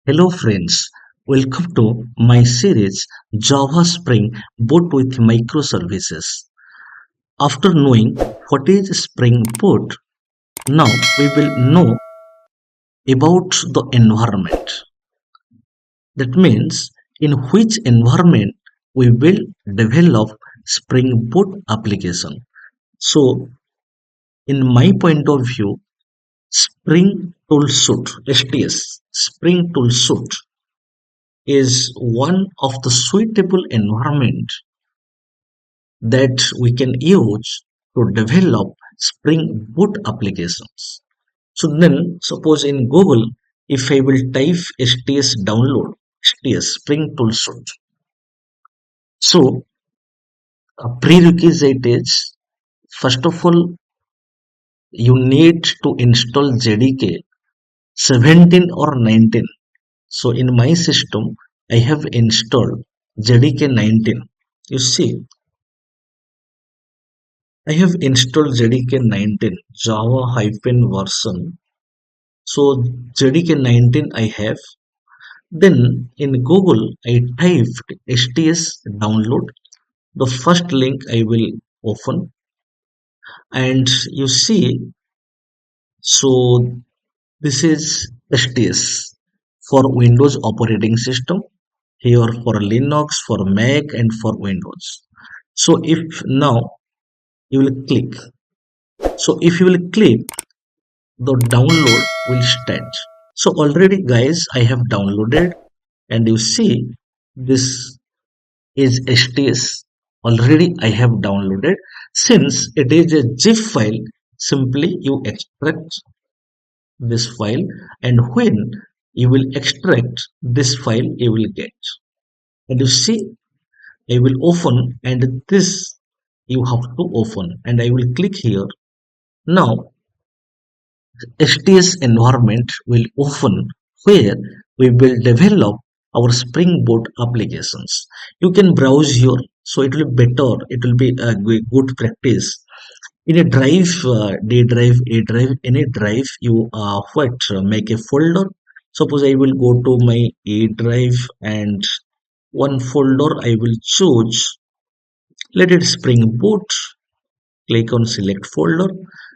Hello friends, welcome to my series Java Spring Boot with Microservices. After knowing what is Spring Boot, now we will know about the environment. That means in which environment we will develop Spring Boot application. So in my point of view, Spring Tool Suite (STS) Spring Tool Suite is one of the suitable environment that we can use to develop Spring Boot applications. So then suppose in Google, if I will type STS download, STS Spring Tool Suite. So a prerequisite is, first of all, you need to install JDK 17 or 19. So in my system, I have installed JDK 19. You see, I have installed JDK 19 Java hyphen version. So JDK 19 I have. Then in Google I typed STS download. The first link I will open, and you see, so this is STS for Windows operating system, here for Linux, for Mac and for Windows. So if now you will click, so if you will click, the download will start. So already guys, I have downloaded, and you see this is STS. Already I have downloaded. Since it is a zip file, simply you extract this file, and when you will extract this file, you will get. And you see, I will open, and this you have to open, and I will click here. Now STS environment will open, where we will develop our Spring Boot applications. You can browse here, so it will be better. It will be a good practice. In a drive, D drive, A drive, any drive, you make a folder. Suppose I will go to my A drive, and one folder I will choose. Let it Spring Boot. Click on select folder.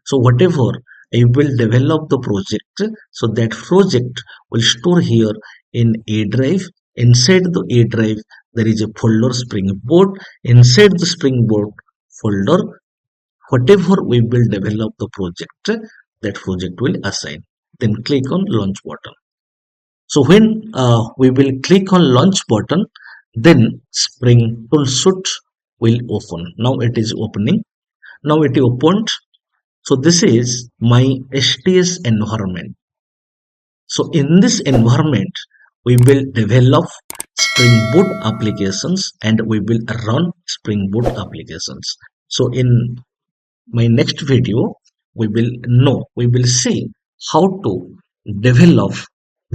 So whatever I will develop the project, so that project will store here in A drive. Inside the A drive there is a folder Spring Boot. Inside the Spring Boot folder, whatever we will develop the project, that project will assign. Then click on launch button. So when we will click on launch button, then Spring Tool Suite will open. Now it is opening. Now it opened. So this is my STS environment. So in this environment, we will develop Spring Boot applications, and we will run Spring Boot applications. So in my next video, we will see how to develop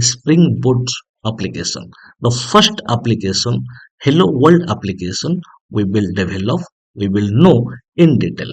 Spring Boot application. The first application, Hello World application, we will develop, we will know in detail.